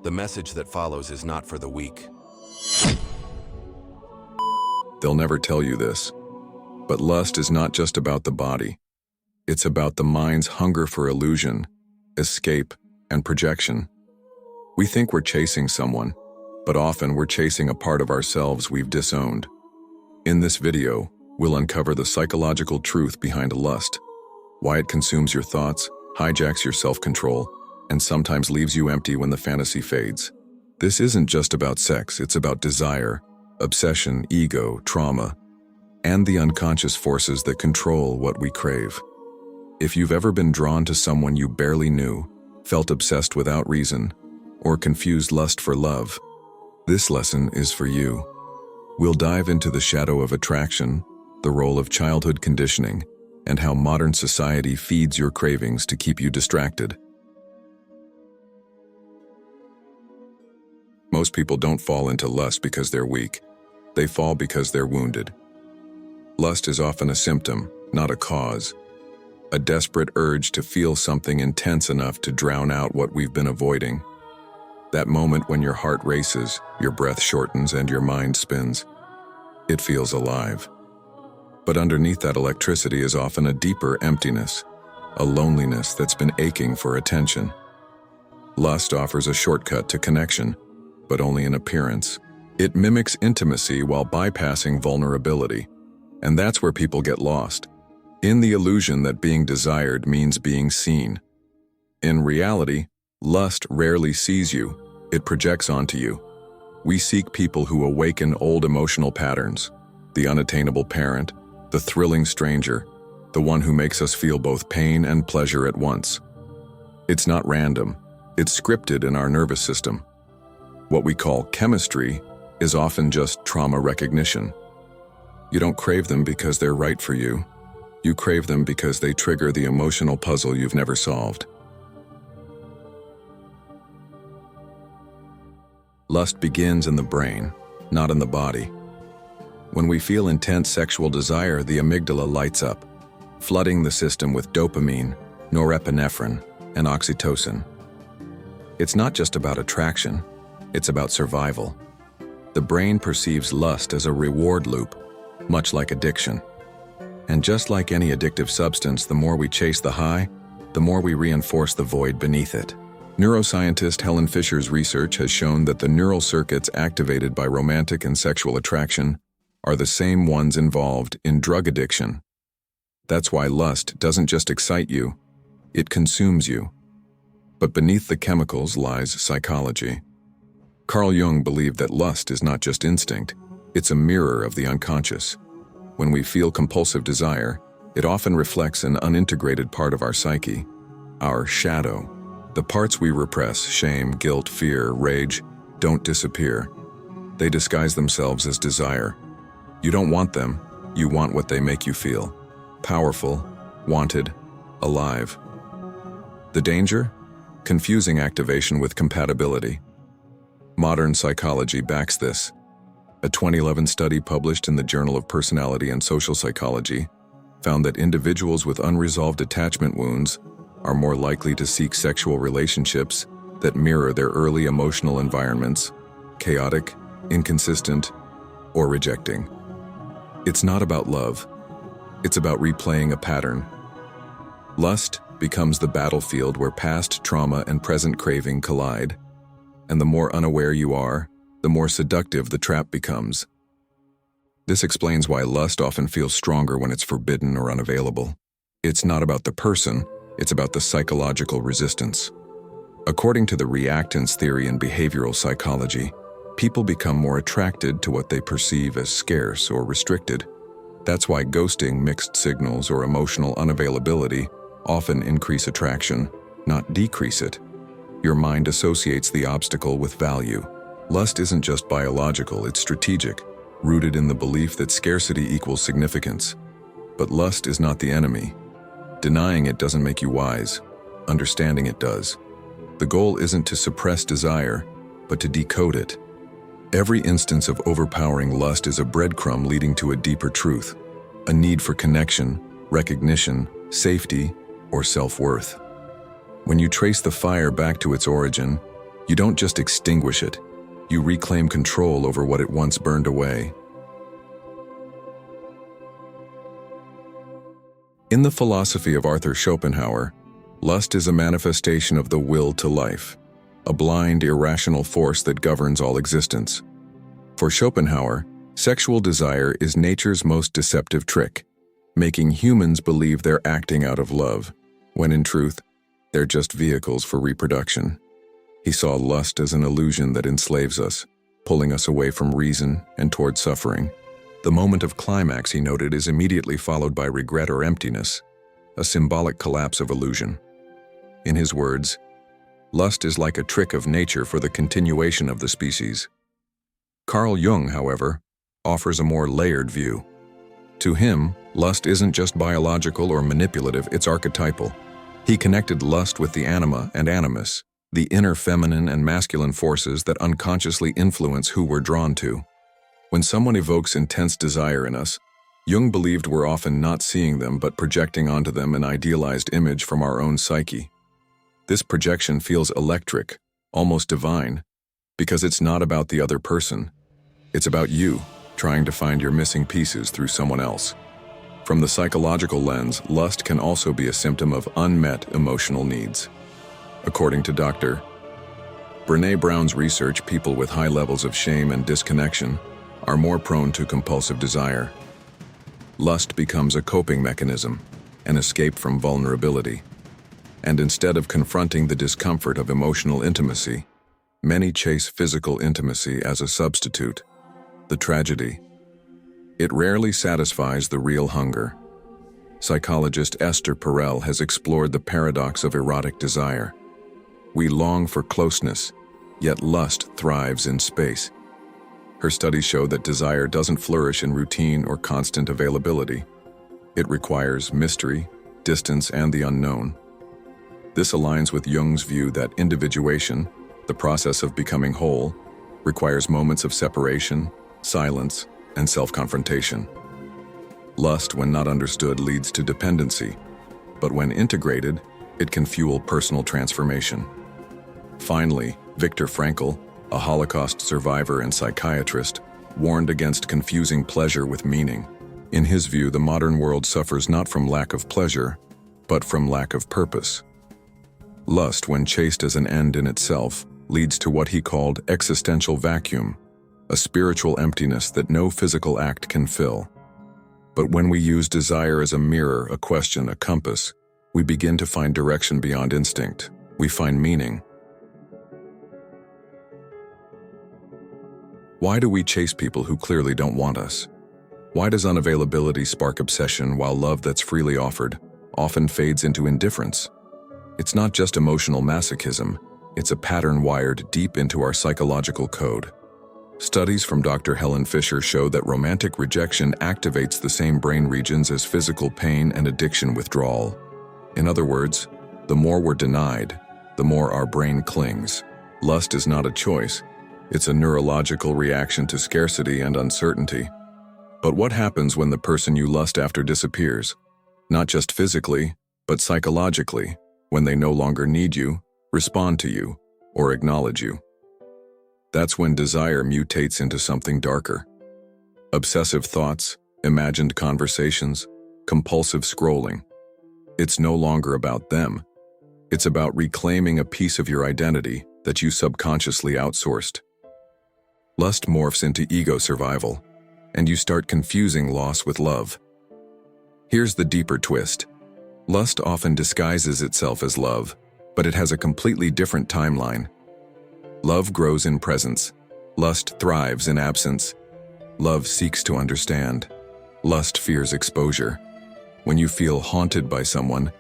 The message that follows is not for the weak. They'll never tell you this, but lust is not just about the body. It's about the mind's hunger for illusion, escape, and projection. We think we're chasing someone, but often we're chasing a part of ourselves we've disowned. In this video, we'll uncover the psychological truth behind lust, why it consumes your thoughts, hijacks your self-control, and sometimes leaves you empty when the fantasy fades. This isn't just about sex, it's about desire, obsession, ego, trauma, and the unconscious forces that control what we crave. If you've ever been drawn to someone you barely knew, felt obsessed without reason, or confused lust for love, this lesson is for you. We'll dive into the shadow of attraction, the role of childhood conditioning, and how modern society feeds your cravings to keep you distracted. Most people don't fall into lust because they're weak. They fall because they're wounded. Lust is often a symptom, not a cause. A desperate urge to feel something intense enough to drown out what we've been avoiding. That moment when your heart races, your breath shortens, and your mind spins. It feels alive. But underneath that electricity is often a deeper emptiness, a loneliness that's been aching for attention. Lust offers a shortcut to connection, but only in appearance. It mimics intimacy while bypassing vulnerability, and that's where people get lost, in the illusion that being desired means being seen. In reality, lust rarely sees you, it projects onto you. We seek people who awaken old emotional patterns, the unattainable parent, the thrilling stranger, the one who makes us feel both pain and pleasure at once. It's not random, it's scripted in our nervous system. What we call chemistry is often just trauma recognition. You don't crave them because they're right for you. You crave them because they trigger the emotional puzzle you've never solved. Lust begins in the brain, not in the body. When we feel intense sexual desire, the amygdala lights up, flooding the system with dopamine, norepinephrine, and oxytocin. It's not just about attraction, it's about survival. The brain perceives lust as a reward loop, much like addiction. And just like any addictive substance, the more we chase the high, the more we reinforce the void beneath it. Neuroscientist Helen Fisher's research has shown that the neural circuits activated by romantic and sexual attraction are the same ones involved in drug addiction. That's why lust doesn't just excite you, it consumes you. But beneath the chemicals lies psychology. Carl Jung believed that lust is not just instinct, it's a mirror of the unconscious. When we feel compulsive desire, it often reflects an unintegrated part of our psyche, our shadow. The parts we repress, shame, guilt, fear, rage, don't disappear. They disguise themselves as desire. You don't want them, you want what they make you feel. Powerful, wanted, alive. The danger? Confusing activation with compatibility. Modern psychology backs this. A 2011 study published in the Journal of Personality and Social Psychology found that individuals with unresolved attachment wounds are more likely to seek sexual relationships that mirror their early emotional environments, chaotic, inconsistent, or rejecting. It's not about love, it's about replaying a pattern. Lust becomes the battlefield where past trauma and present craving collide, and the more unaware you are, the more seductive the trap becomes. This explains why lust often feels stronger when it's forbidden or unavailable. It's not about the person, it's about the psychological resistance. According to the reactance theory in behavioral psychology, people become more attracted to what they perceive as scarce or restricted. That's why ghosting, mixed signals, or emotional unavailability often increase attraction, not decrease it. Your mind associates the obstacle with value. Lust isn't just biological, it's strategic, rooted in the belief that scarcity equals significance. But lust is not the enemy. Denying it doesn't make you wise. Understanding it does. The goal isn't to suppress desire, but to decode it. Every instance of overpowering lust is a breadcrumb leading to a deeper truth, a need for connection, recognition, safety, or self-worth. When you trace the fire back to its origin, You don't just extinguish it, you reclaim control over what it once burned away. In the philosophy of Arthur Schopenhauer, lust is a manifestation of the will to life, a blind, irrational force that governs all existence. For Schopenhauer, sexual desire is nature's most deceptive trick, making humans believe they're acting out of love, when in truth, they're just vehicles for reproduction. He saw lust as an illusion that enslaves us, pulling us away from reason and toward suffering. The moment of climax, he noted, is immediately followed by regret or emptiness, a symbolic collapse of illusion. In his words, lust is like a trick of nature for the continuation of the species. Carl Jung, however, offers a more layered view. To him, lust isn't just biological or manipulative, it's archetypal. He connected lust with the anima and animus, the inner feminine and masculine forces that unconsciously influence who we're drawn to. When someone evokes intense desire in us, Jung believed we're often not seeing them but projecting onto them an idealized image from our own psyche. This projection feels electric, almost divine, because it's not about the other person. It's about you, trying to find your missing pieces through someone else. From the psychological lens, lust can also be a symptom of unmet emotional needs. According to Dr. Brené Brown's research, people with high levels of shame and disconnection are more prone to compulsive desire. Lust becomes a coping mechanism, an escape from vulnerability. And instead of confronting the discomfort of emotional intimacy, many chase physical intimacy as a substitute. The tragedy: it rarely satisfies the real hunger. Psychologist Esther Perel has explored the paradox of erotic desire. We long for closeness, yet lust thrives in space. Her studies show that desire doesn't flourish in routine or constant availability. It requires mystery, distance, and the unknown. This aligns with Jung's view that individuation, the process of becoming whole, requires moments of separation, silence, and self-confrontation. Lust, when not understood, leads to dependency, but when integrated, it can fuel personal transformation. Finally, Viktor Frankl, a Holocaust survivor and psychiatrist, warned against confusing pleasure with meaning. In his view, the modern world suffers not from lack of pleasure, but from lack of purpose. Lust, when chased as an end in itself, leads to what he called existential vacuum, a spiritual emptiness that no physical act can fill. But when we use desire as a mirror, a question, a compass, we begin to find direction beyond instinct. We find meaning. Why do we chase people who clearly don't want us? Why does unavailability spark obsession while love that's freely offered often fades into indifference? It's not just emotional masochism, it's a pattern wired deep into our psychological code. Studies from Dr. Helen Fisher show that romantic rejection activates the same brain regions as physical pain and addiction withdrawal. In other words, the more we're denied, the more our brain clings. Lust is not a choice. It's a neurological reaction to scarcity and uncertainty. But what happens when the person you lust after disappears? Not just physically, but psychologically, when they no longer need you, respond to you, or acknowledge you. That's when desire mutates into something darker. Obsessive thoughts, imagined conversations, compulsive scrolling. It's no longer about them. It's about reclaiming a piece of your identity that you subconsciously outsourced. Lust morphs into ego survival, and you start confusing loss with love. Here's the deeper twist. Lust often disguises itself as love, but it has a completely different timeline. Love grows in presence. Lust thrives in absence. Love seeks to understand. Lust fears exposure. When you feel haunted by someone,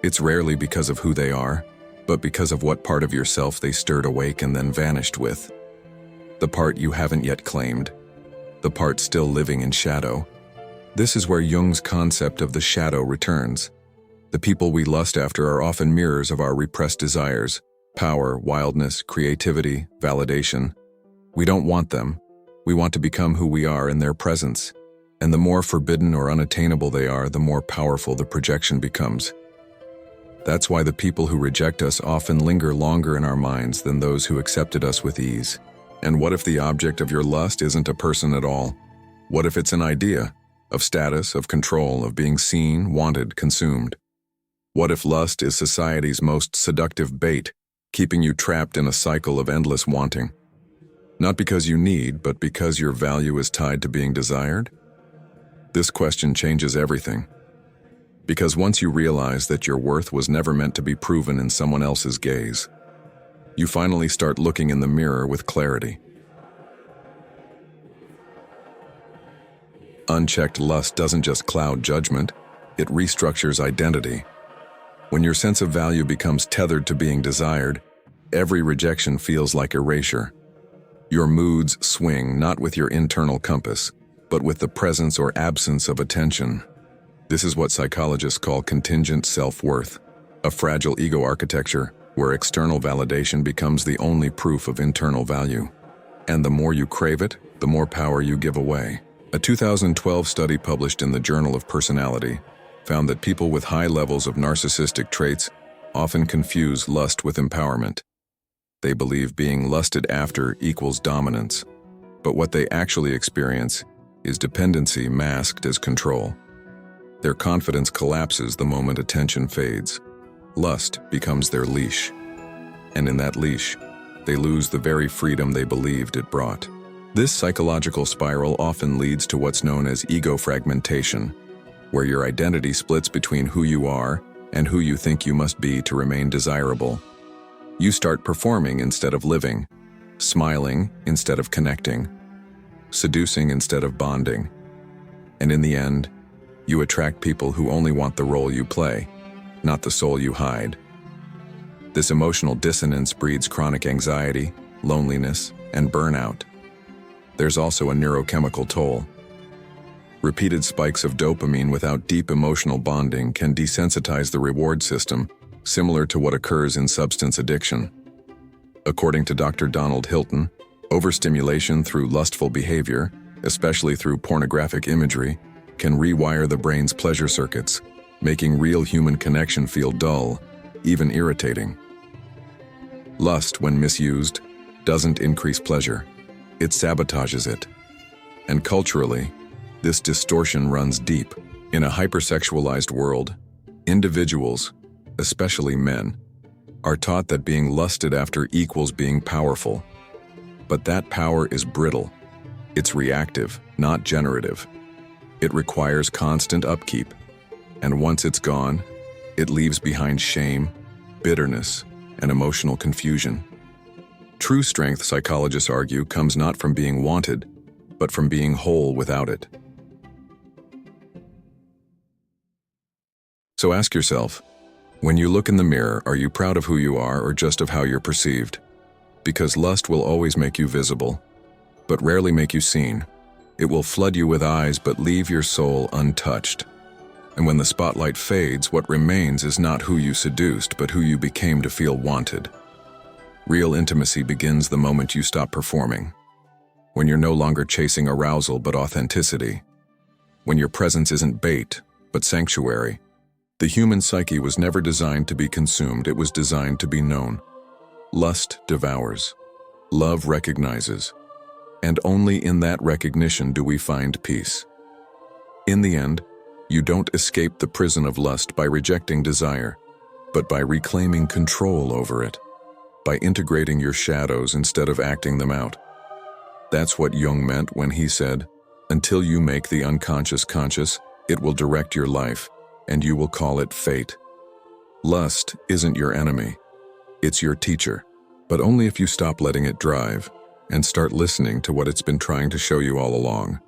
it's rarely because of who they are, but because of what part of yourself they stirred awake and then vanished with. The part you haven't yet claimed. The part still living in shadow. This is where Jung's concept of the shadow returns. The people we lust after are often mirrors of our repressed desires, power, wildness, creativity, validation. We don't want them. We want to become who we are in their presence. And the more forbidden or unattainable they are, the more powerful the projection becomes. That's why the people who reject us often linger longer in our minds than those who accepted us with ease. And what if the object of your lust isn't a person at all? What if it's an idea of status, of control, of being seen, wanted, consumed? What if lust is society's most seductive bait, keeping you trapped in a cycle of endless wanting? Not because you need, but because your value is tied to being desired? This question changes everything. Because once you realize that your worth was never meant to be proven in someone else's gaze, you finally start looking in the mirror with clarity. Unchecked lust doesn't just cloud judgment, it restructures identity. When your sense of value becomes tethered to being desired, every rejection feels like erasure. Your moods swing not with your internal compass, but with the presence or absence of attention. This is what psychologists call contingent self-worth, a fragile ego architecture where external validation becomes the only proof of internal value. And the more you crave it, the more power you give away. A 2012 study published in the Journal of Personality found that people with high levels of narcissistic traits often confuse lust with empowerment. They believe being lusted after equals dominance, but what they actually experience is dependency masked as control. Their confidence collapses the moment attention fades. Lust becomes their leash, and in that leash, they lose the very freedom they believed it brought. This psychological spiral often leads to what's known as ego fragmentation, where your identity splits between who you are and who you think you must be to remain desirable. You start performing instead of living, smiling instead of connecting, seducing instead of bonding. And in the end, you attract people who only want the role you play, not the soul you hide. This emotional dissonance breeds chronic anxiety, loneliness, and burnout. There's also a neurochemical toll. Repeated spikes of dopamine without deep emotional bonding can desensitize the reward system, similar to what occurs in substance addiction. According to Dr. Donald Hilton, overstimulation through lustful behavior, especially through pornographic imagery, can rewire the brain's pleasure circuits, making real human connection feel dull, even irritating. Lust, when misused, doesn't increase pleasure. It sabotages it. And culturally, this distortion runs deep. In a hypersexualized world, individuals, especially men, are taught that being lusted after equals being powerful. But that power is brittle. It's reactive, not generative. It requires constant upkeep, and once it's gone, it leaves behind shame, bitterness, and emotional confusion. True strength, psychologists argue, comes not from being wanted, but from being whole without it. So ask yourself, when you look in the mirror, are you proud of who you are or just of how you're perceived? Because lust will always make you visible, but rarely make you seen. It will flood you with eyes but leave your soul untouched. And when the spotlight fades, what remains is not who you seduced, but who you became to feel wanted. Real intimacy begins the moment you stop performing. When you're no longer chasing arousal but authenticity. When your presence isn't bait, but sanctuary. The human psyche was never designed to be consumed, it was designed to be known. Lust devours. Love recognizes. And only in that recognition do we find peace. In the end, you don't escape the prison of lust by rejecting desire, but by reclaiming control over it, by integrating your shadows instead of acting them out. That's what Jung meant when he said, "Until you make the unconscious conscious, it will direct your life, and you will call it fate." Lust isn't your enemy. It's your teacher, but only if you stop letting it drive and start listening to what it's been trying to show you all along.